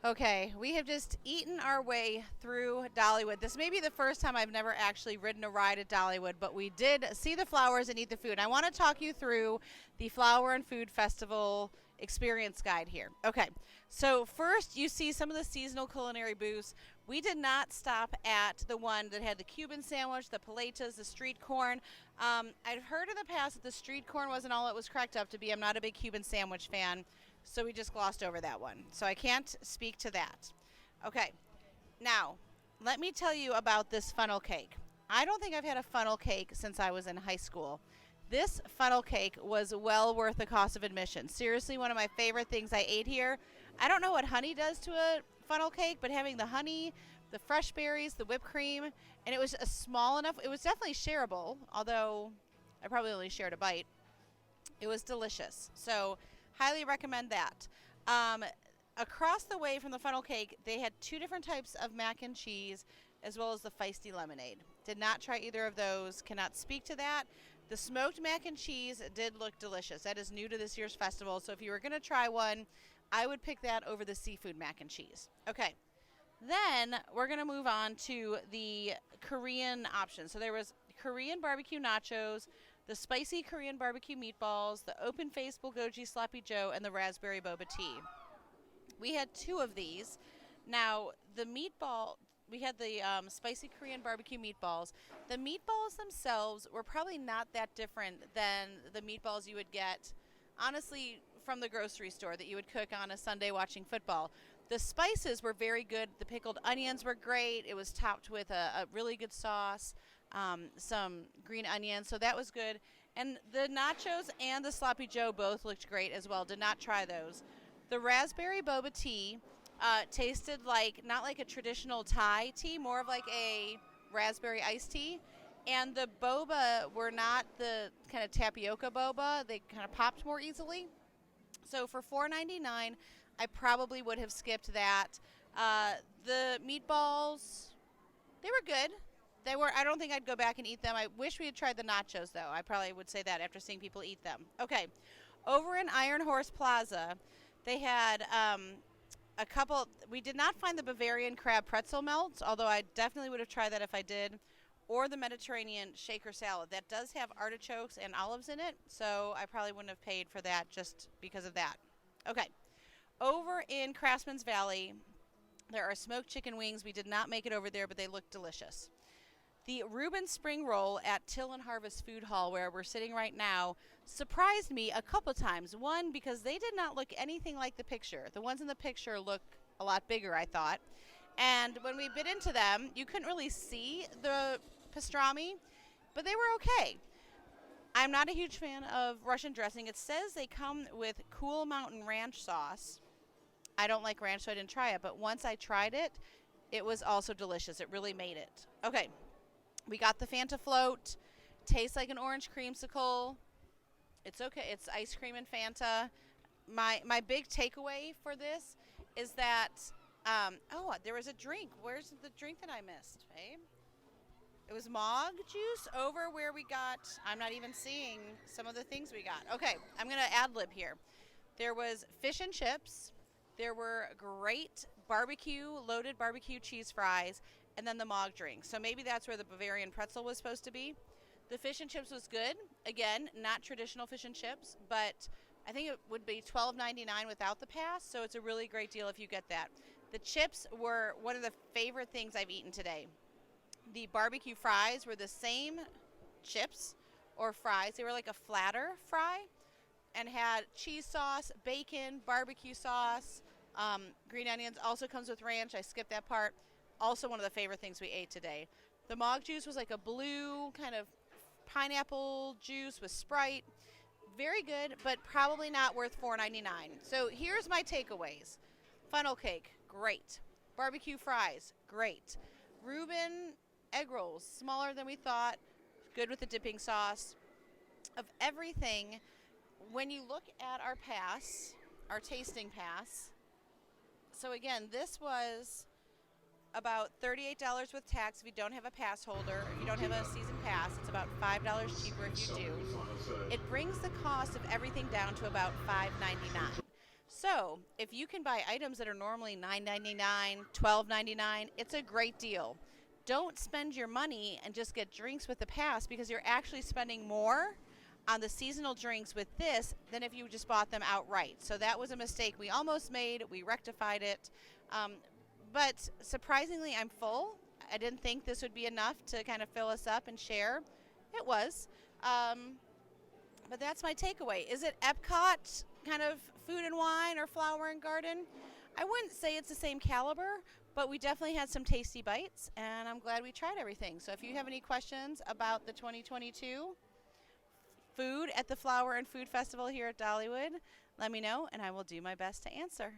Okay, we have just eaten our way through Dollywood. This may be the first time I've never actually ridden a ride at Dollywood, but we did see the flowers and eat the food. I want to talk you through the Flower and Food Festival experience guide here. Okay, so first you see some of the seasonal culinary booths. We did not stop at the one that had the Cuban sandwich, the paletas, the street corn. I've heard in the past that the street corn wasn't all it was cracked up to be. I'm not a big Cuban sandwich fan. So we just glossed over that one. So I can't speak to that. Okay, now let me tell you about this funnel cake. I don't think I've had a funnel cake since I was in high school. This funnel cake was well worth the cost of admission. Seriously, one of my favorite things I ate here. I don't know what honey does to a funnel cake, but having the honey, the fresh berries, the whipped cream, and it was a small enough, it was definitely shareable, although I probably only shared a bite. It was delicious. So highly recommend that. Across the way from the funnel cake, they had two different types of mac and cheese, as well as the feisty lemonade. Did not try either of those. Cannot speak to that. The smoked mac and cheese did look delicious. That is new to this year's festival. So if you were going to try one, I would pick that over the seafood mac and cheese. Okay. Then we're going to move on to the Korean options. So there was Korean barbecue nachos, the spicy Korean barbecue meatballs, the open-faced bulgogi sloppy joe, and the raspberry boba tea. We had two of these. Now, the meatball, we had the spicy Korean barbecue meatballs. The meatballs themselves were probably not that different than the meatballs you would get, honestly, from the grocery store that you would cook on a Sunday watching football. The spices were very good. The pickled onions were great. It was topped with a really good sauce. Some green onions, so that was good. And the nachos and the sloppy joe both looked great as well. Did not try those. The raspberry boba tea tasted like, not like a traditional Thai tea, more of like a raspberry iced tea. And the boba were not the kind of tapioca boba. They kind of popped more easily. So for $4.99, I probably would have skipped that. The meatballs, they were good. They were. I don't think I'd go back and eat them. I wish we had tried the nachos, though. I probably would say that after seeing people eat them. Okay. Over in Iron Horse Plaza, they had a couple. We did not find the Bavarian crab pretzel melts, although I definitely would have tried that if I did, or the Mediterranean shaker salad. That does have artichokes and olives in it, so I probably wouldn't have paid for that just because of that. Okay. Over in Craftsman's Valley, there are smoked chicken wings. We did not make it over there, but they look delicious. The Reuben Spring Roll at Till and Harvest Food Hall, where we're sitting right now, surprised me a couple times. One, because they did not look anything like the picture. The ones in the picture look a lot bigger, I thought. And when we bit into them, you couldn't really see the pastrami, but they were okay. I'm not a huge fan of Russian dressing. It says they come with Cool Mountain Ranch sauce. I don't like ranch, so I didn't try it. But once I tried it, it was also delicious. It really made it. Okay. We got the Fanta float. Tastes like an orange creamsicle. It's okay. It's ice cream and Fanta. My big takeaway for this is that, there was a drink. Where's the drink that I missed, babe? It was Mog juice over where we got, I'm not even seeing some of the things we got. Okay, I'm going to ad-lib here. There was fish and chips. There were great loaded barbecue cheese fries, and then the Mog drink. So maybe that's where the Bavarian pretzel was supposed to be. The fish and chips was good. Again, not traditional fish and chips, but I think it would be $12.99 without the pass, so it's a really great deal if you get that. The chips were one of the favorite things I've eaten today. The barbecue fries were the same chips or fries. They were like a flatter fry and had cheese sauce, bacon, barbecue sauce, green onions. Also comes with ranch. I skipped that part. Also one of the favorite things we ate today. The Mog juice was like a blue kind of pineapple juice with Sprite. Very good, but probably not worth $4.99. So here's my takeaways. Funnel cake, great. Barbecue fries, great. Reuben egg rolls, smaller than we thought. Good with the dipping sauce. Of everything, when you look at our pass, our tasting pass, so again, this was about $38 with tax if you don't have a pass holder. If you don't have a season pass, it's about $5 cheaper if you do. It brings the cost of everything down to about $5.99. So if you can buy items that are normally $9.99, $12.99, it's a great deal. Don't spend your money and just get drinks with the pass, because you're actually spending more on the seasonal drinks with this than if you just bought them outright. So that was a mistake we almost made. We rectified it. But surprisingly, I'm full. I didn't think this would be enough to kind of fill us up and share. It was. But that's my takeaway. Is it Epcot kind of food and wine or flower and garden? I wouldn't say it's the same caliber, but we definitely had some tasty bites, and I'm glad we tried everything. So if you have any questions about the 2022 food at the Flower and Food Festival here at Dollywood, let me know, and I will do my best to answer.